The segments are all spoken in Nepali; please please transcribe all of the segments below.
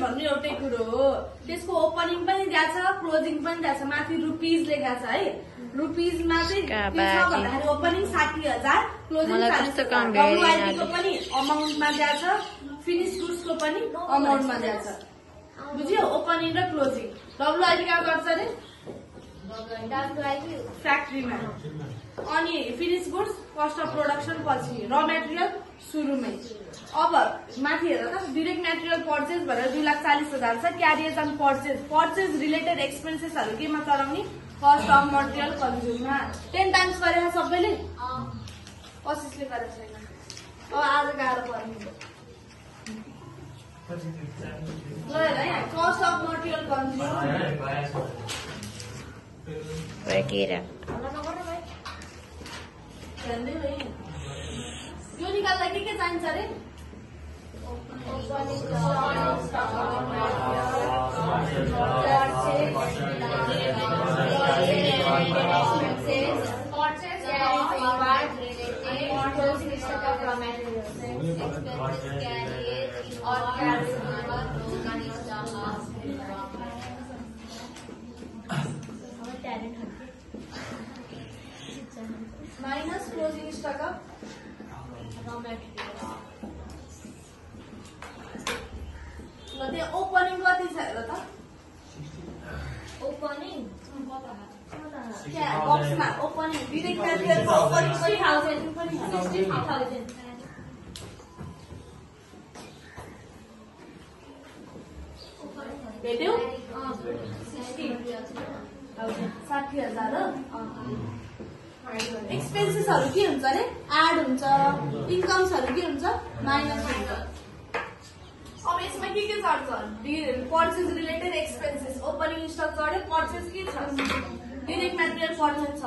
भन्नु एउटै कुरो हो। त्यसको ओपनिङ पनि दिएको छ, क्लोजिङ पनि दिएको छ, माथि रुपिज लेखेको छ है। रुपिजमा चाहिँ के छ भन्दाखेरि ओपनिङ 60,000, क्लोजिङ 40,000। WIP को पनि अमाउन्टमा दिएको छ, फिनिश गुड्सको पनि अमाउन्टमा दिएको छ। बुझ्यो? ओपनिङ र क्लोजिङ। WIP कहाँ गर्छ अरे? फ्याक्ट्रीमा। अनि finish goods cost of production पछि, र मेटेरियल सुरुमै। अब माथि हेर त, डाइरेक्ट मेटेरियल पर्चेज भनेर 2,40,000 छ। क्यारियर्स एन्ड पर्चेज रिलेटेड एक्सपेन्सेसहरू केमा चलाउने? कस्ट अफ मटेरियल कन्ज्युममा। 10 टाइम्स गरेर सबैले 25 ले गरेको छैन। अब आज गाह्रो पर्ने ल है। कस्ट अफ मटेरियल कन्ज्युम यो निकाल्दा के चाहिन्छ अरे? माइनस क्लोजिङ स्टक अफ र मेटेरियल। ल त्यो ओपनिङ कति छ हेर त? ओपनिङ क्या बक्समा ओपनिङ डाइरेक्ट मेटेरियलको ओपनिङ 60,000 पनि 60,000 भेट्यौ? 60,000 हो। एक्सपेन्सेसहरू के हुन्छ अरे? एड हुन्छ। इन्कम्सहरू के हुन्छ? माइनस हुन्छ। अब यसमा के चढ्छ? Purchase related expenses. Opening stock चढ्यो, पर्चेज के छ? डाइरेक्ट मेटेरियल पर्चेज छ।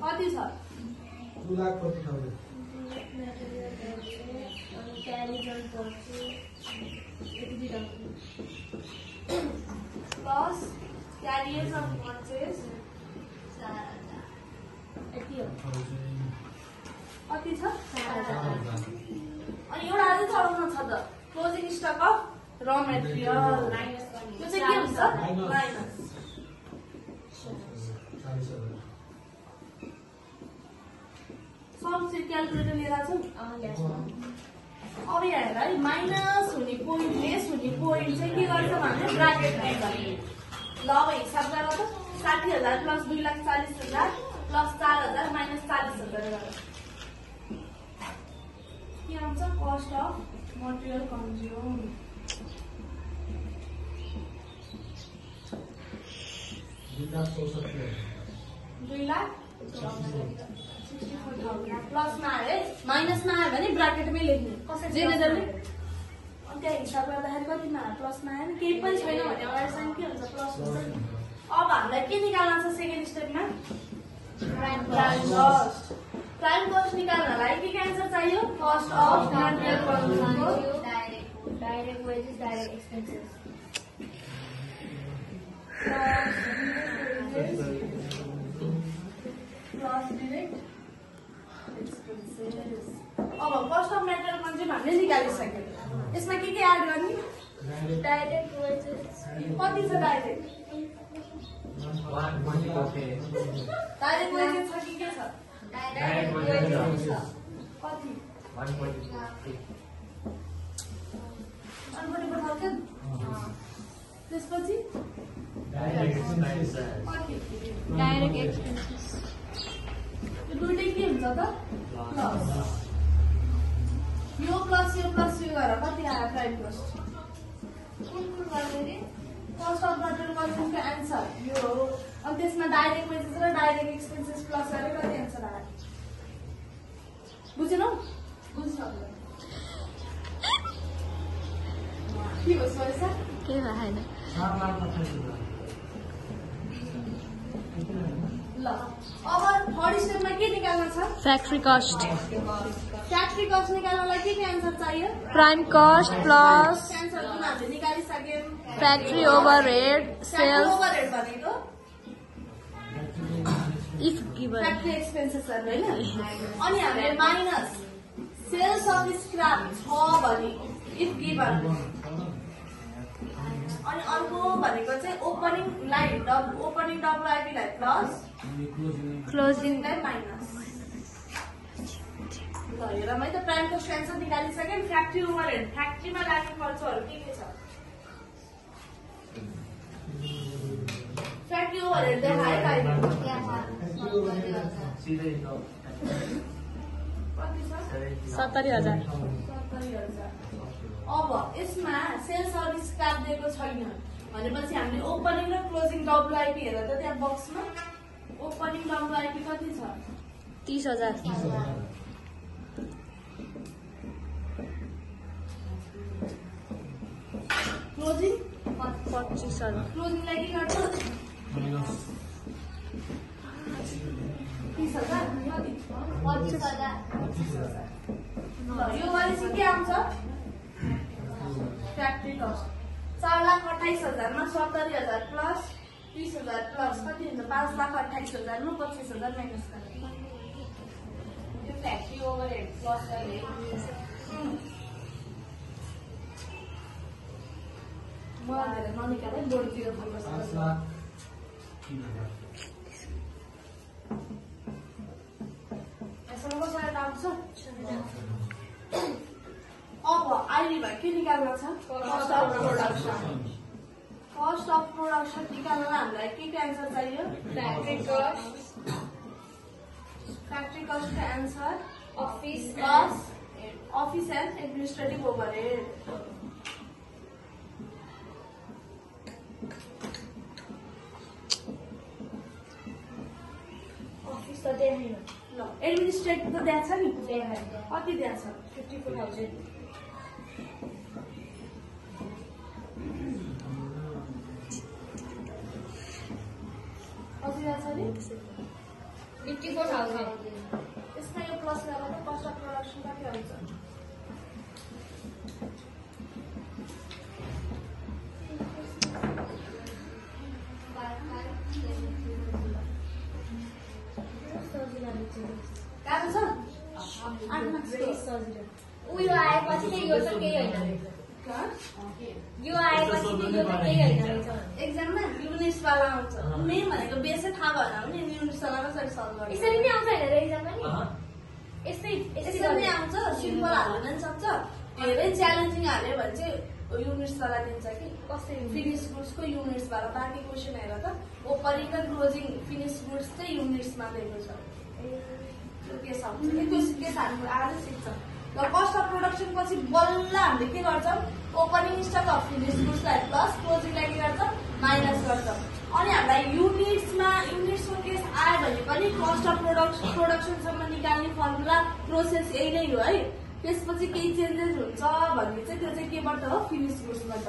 कति छ? 2,40,000। प्लस क्यारियर्स अफ पर्चेज कति छ? 4,000। अनि एउटा अझै चढाउन छ त, क्लोजिङ स्टक अफ र मेटेरियल। यो चाहिँ के हुन्छ? माइनस। सब क्यालकुलेटर लिएर छौ? अब यहाँ हेर है, माइनस हुने पोइन्ट, लेस हुने पोइन्ट चाहिँ के गर्छ भने ब्राकेट ब्रेक गर्ने। ल अब हिसाब गर त। 60,000 प्लस 2,40,000 प्लस 4,000 माइनस 40,000 गरेर के आउँछ? Cost of material consume. 2,64,000 प्लसमा आयो है, माइनसमा आयो भने ब्राकेटमै लेख्ने। जेनेरली त्यहाँ हिसाब गर्दाखेरि कतिमा आयो? प्लसमा आयो नि, केही पनि छैन भने अगाडि साइन के हुन्छ? प्लस हुन्छ नि। अब हामीलाई के निकाल्न छ सेकेन्ड स्टेपमा? Prime cost. प्राइम कस्ट निकाल्नलाई के आन्सर चाहियो? कस्ट अफ मटेरियल कन्ज्युमको direct wages, direct expenses plus direct expenses. अब कस्ट अफ मटेरियल कन्ज्युम हामीले निकालिसक्यो। यसमा के एड गर्ने? Direct wages. कति छ डाइरेक्ट? डाइरेक्ट वेजेस छ कि के छ? डाइरेक्ट वेजेस छ। कति? 140,000। त्यसपछि डाइरेक्ट एक्सपेन्सेस। यो दुईटै के हुन्छ त? प्लस। यो प्लस यो गरेर कति आयो प्राइम कस्ट? कुन गर्दै कस्ट अफ मटेरियल कन्ज्युमको एन्सर यो हो। अनि त्यसमा डाइरेक्ट वेजेस र डाइरेक्ट एक्सपेन्सेस प्लस गरेर कति एन्सर आयो? बुझेनौ? बुझ्नु के हो सर? के भएन? ल अब थर्ड स्टेपमा के निकाल्न छ? Factory cost. फ्याक्ट्री कस्ट निकाल्नलाई के आन्सर चाहियो? प्राइम कस्ट प्लस आन्सर जुन हामीले निकालिसक्यौं। फ्याक्ट्री ओभरहेड सेल्स ओभरहेड भनेको इफ गिवन फ्याक्ट्री एक्सपेन्सेसहरु हैन। अनि हामीले माइनस सेल्स अफ स्क्रैप छ भने इफ गिवन भनेको चाहिँ ओपनिङलाई ओपनिङ डब्लुआइपीलाई प्लस क्लोजिङ लाई माइनस। ल हेर मैले त प्राइम कस्ट एन्सर निकालिसकेँ। फ्याक्ट्री ओभरहेड फ्याक्ट्रीमा लाग्ने खर्चहरू के छ? फ्याक्ट्री ओभरहेड देखाए कति छ? 70,000। 70,000। अब यसमा सेल सर्भिस कार्ड दिएको छैन भनेपछि हामीले ओपनिङ र क्लोजिङ डब्लुआइपी हेर त त्यहाँ बक्समा ओपनिङ डब्लुआइपी कति छ? 30,000। क्लोजिङ 25,000। क्लोजिङलाई के गर्छ? 30,000 कति? 25,000। ल यो गरेपछि के आउँछ? फ्याक्ट्री कस्ट 4,28,000 मा 70,000 प्लस 30,000 प्लस कति हुन्छ? 5,28,000 मा 25,000 माइनस गर्ने। यो फ्याक्ट्री ओभरहेड प्लस गर्ने। मलाई ननिकाले बोर्डतिर फोकस गर्छ। यसमा कसैलाई डाउट छ? अब अहिले भाइ के निकाल्नु छ? Cost of production. Cost of production निकाल्न हामीलाई के एन्सर चाहियो? Factory cost. फ्याक्ट्री कस्टको answer office plus office and administrative overhead. Office त देखाइन। ल एडमिनिस्ट्रेटिभ त दिएको छ नि? कति दिएको छ? 54,000। कति दिएको छ नि? 54,000। यसमा यो प्लस गरेर त कस्ट अफ प्रोडक्सन कति आउँछ? गाह्रो छ? 8 मार्क्सको उयो आएपछि चाहिँ यो चाहिँ केही होइन यो आएपछि चाहिँ यो चाहिँ केही होइन रहेछ एक्जाममा युनिट्सवाला आउँछ। मेन भनेको बेसै थाहा भएन भने युनिट्सवाला कसरी सल्भ गर्छ? यसरी नै आउँछ होइन र एक्जाममा नि? यस्तै यसरी नै आउँछ। सिम्पल हाल्न पनि सक्छ। धेरै च्यालेन्जिङ हाल्यो भने चाहिँ युनिट्सवाला दिन्छ कि कसरी फिनिस गुड्सको युनिट्सवाला। बाँकी क्वेसन हेर त ओपनिङ र क्लोजिङ फिनिस गुड्स चाहिँ युनिट्समा दिएको छ। त्यो केस आउँछ कि त्यो केस हामीले आएर सिक्छ। र कस्ट अफ प्रोडक्सन पछि बल्ल हामीले के गर्छौँ? ओपनिङ स्टक अफ फिनिस गुड्सलाई प्लस क्लोजिङलाई के गर्छौँ? माइनस गर्छौँ। अनि हामीलाई युनिट्सको केस आयो भने पनि कस्ट अफ प्रोडक्सनसम्म निकाल्ने फर्मुला प्रोसेस यही नै हो है। त्यसपछि केही चेन्जेस हुन्छ भन्ने चाहिँ त्यो चाहिँ केबाट हो? फिनिस गुड्सबाट।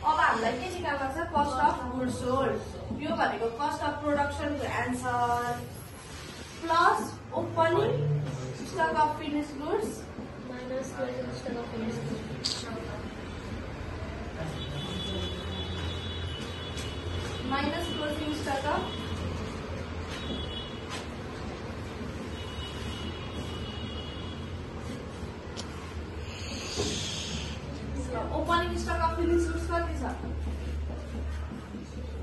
अब हामीलाई के निकाल्नु छ? Cost of goods sold. यो भनेको कस्ट अफ प्रोडक्सनको answer plus opening stock of finish goods minus closing stock of finish goods minus closing stock of opening stock of finish goods कति छ?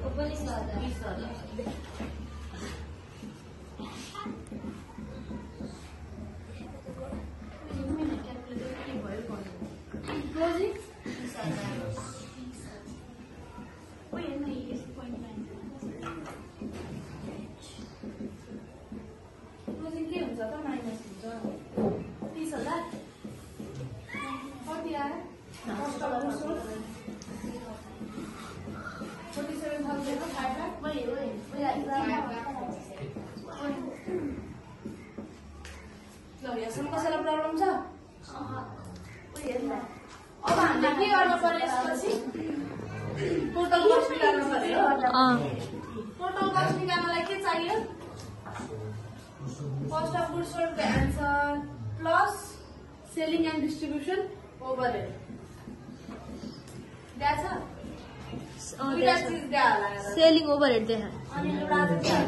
ओपनिङ 20,000 क्लोजिङ क्लोजिङ के हुन्छ त? माइनस हुन्छ। 30,000 कति आयो? Cost of goods sold 47,000 5 lakh. ल यहाँसम्म कसैलाई प्रब्लम छ? अब हामीले के गर्नु पर्यो? यसपछि टोटल कस्ट निकाल्नु पर्यो। टोटल कस्ट निकाल्नलाई के चाहियो? कस्ट अफ गुड्स सोल्डको answer plus selling and distribution overhead. द्या छ? दुईटा चिज द्या होला। सेलिङ ओभरहेड देखा अनि एउटा चाहिँ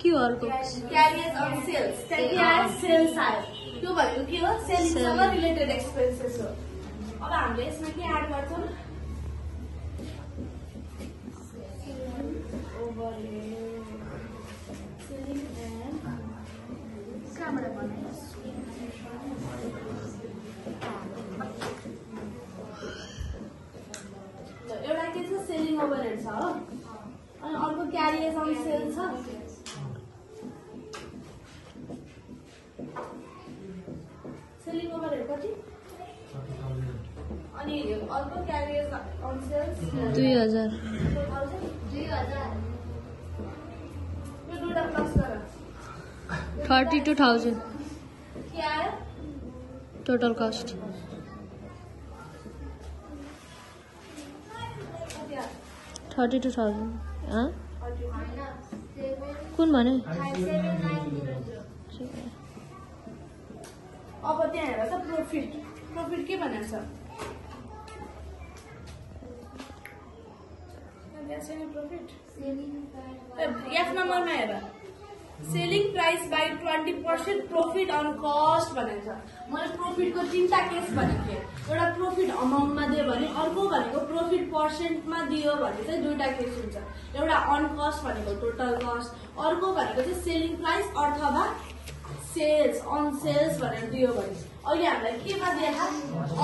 के हो अर्को? क्यारियर्स अन सेल्स। क्यारियर्स सेल्स आयो। त्यो भनेको के हो? सेलिङसँग रिलेटेड एक्सपेन्सेस हो। अब हामीले यसमा के एड गर्छौँ? सेलिङ ओभरहेड छ हो अनि अर्को क्यारियर्स अन सेल छ सेलिङ ओभरहेड कति अनि अर्को क्यारियर्स अन सेल 2000 यो दुईटा प्लस गर 32,000 के आयो टोटल कस्ट 32,000 हाँ कुन भने अब त्यहाँ हेर त प्रॉफिट के भनेको छ एफ नम्बरमा हेर selling price by 20% profit on cost भनेको छ मैले प्रॉफिटको 3टा केस भनेको थिएँ एउटा प्रॉफिट अमाउन्टमा दियो भने अर्को भनेको प्रॉफिट पर्सेन्टमा दियो भने चाहिँ दुईटा केस हुन्छ एउटा अन कस्ट भनेको टोटल कस्ट अर्को भनेको चाहिँ सेलिङ प्राइस अथवा सेल्स अन सेल्स भनेर दियो भने अहिले हामीलाई केमा दिएका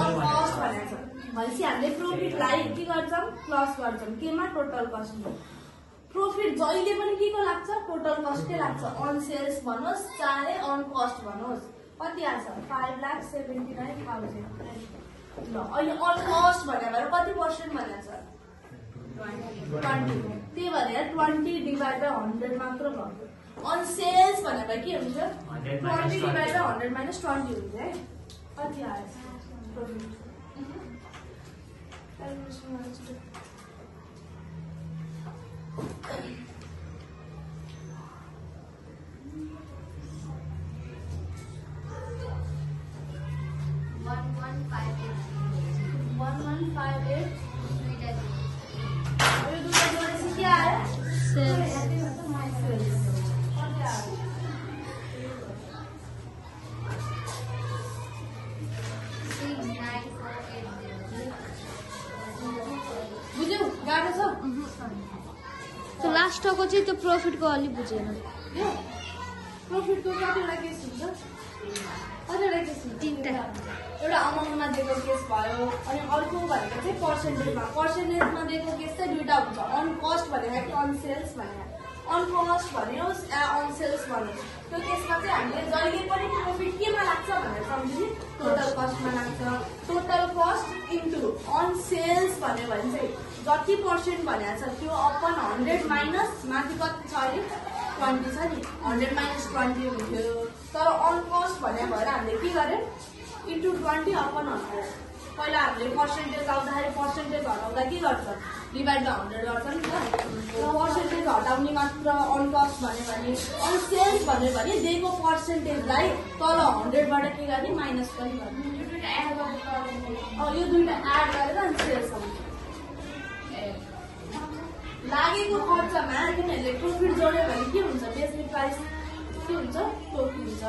अन कस्ट भनेको छ भनेपछि हामीले प्रॉफिटलाई के गर्छौँ प्लस गर्छौँ केमा टोटल कस्टमा प्रॉफिट जहिले पनि के को लाग्छ टोटल कस्टकै लाग्छ अन सेल्स भन्नुहोस् चाहे अन कस्ट भन्नुहोस् कति आछ 5,79,000 ल अहिले अन कस्ट भनेर कति पर्सेन्ट भनेको छ 20 त्यही भनेर 20 डिभाइड बाई 100 मात्र भयो अन सेल्स भनेर के हुन्छ 20 डिभाइड बाई 100 माइनस 20 हुन्छ है कति आएछ प्रॉफिट बुझ्यौ गाह्रो छ त्यो लास्टको चाहिँ त्यो प्रॉफिटको अलि बुझेन यो प्रॉफिटको कतिवटा केस हुन्छ कतिवटा केस हुन्छ 3टा एउटा अमाउन्टमा दिएको केस भयो अनि अर्को भनेको चाहिँ पर्सेन्टेजमा दिएको केस चाहिँ दुईटा हुन्छ अन कस्ट भनेको कि अन सेल्स भनेको अन कस्ट भन्योस् अन सेल्स भन्यो त्यो केसमा चाहिँ हामीले जहिले पनि प्रॉफिट केमा लाग्छ भनेर सम्झिने टोटल कस्टमा लाग्छ total cost into on sales भन्यो भने चाहिँ जति पर्सेन्ट भनेको छ त्यो अपन 100 माइनस माथि कति छ अरे 20 छ नि 100 माइनस 20 हुन्थ्यो तर अन कस्ट भन्ने भएर हामीले के गर्यौँ इन्टु 20 अपन 100 पहिला हामीले पर्सेन्टेज आउँदाखेरि पर्सेन्टेज हटाउँदा के गर्छ डिभाइड बाई 100 गर्छ नि त पर्सेन्टेज हटाउने मात्र अन कस्ट भन्यो भने अन सेल्स भन्यो भने दिएको पर्सेन्टेजलाई तल 100बाट के गर्ने माइनस पनि गर्ने यो दुईटा एड गरेर अनि सेल्स आउँछ लागेको खर्चमा किनभने प्रॉफिट जोड्यो भने के हुन्छ बेच्ने प्राइस के हुन्छ प्रॉफिट हुन्छ